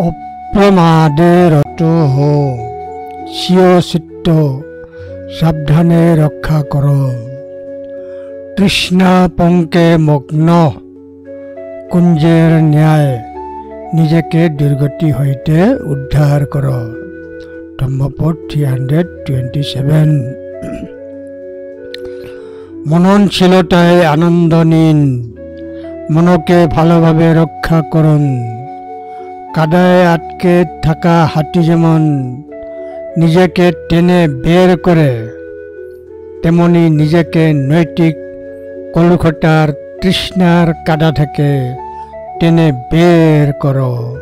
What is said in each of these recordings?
অপ্রমাদের হো স্বীয় চিত্ত সাবধানে রক্ষা কর তৃষ্ণা পঙ্কে মগ্ন কুঞ্জের ন্যায় নিজেকে দুর্গতি হইতে উদ্ধার কর ধম্মপদ 327 মননশীলতায় আনন্দ নিন মনকে ভালোভাবে রক্ষা করুন কাদায় আটকে থাকা হাতি যেমন নিজেকে টেনে বের করে তেমনি নিজেকে নৈতিক কলুষতার তৃষ্ণার কাদা থেকে টেনে বের করো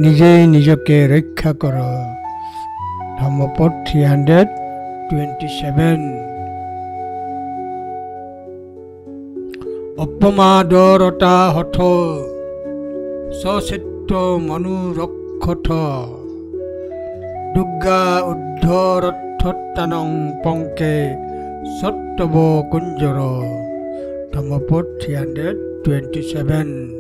নিজেই নিজকে রক্ষা করো ধম্মপদ 327 অপমাদরতা হঠ সচিত্ত মনুরক্ষথ দুর্গা উদ্ধরত্থানং পঙ্কে সত্তব কুঞ্জর ধম্মপদ 327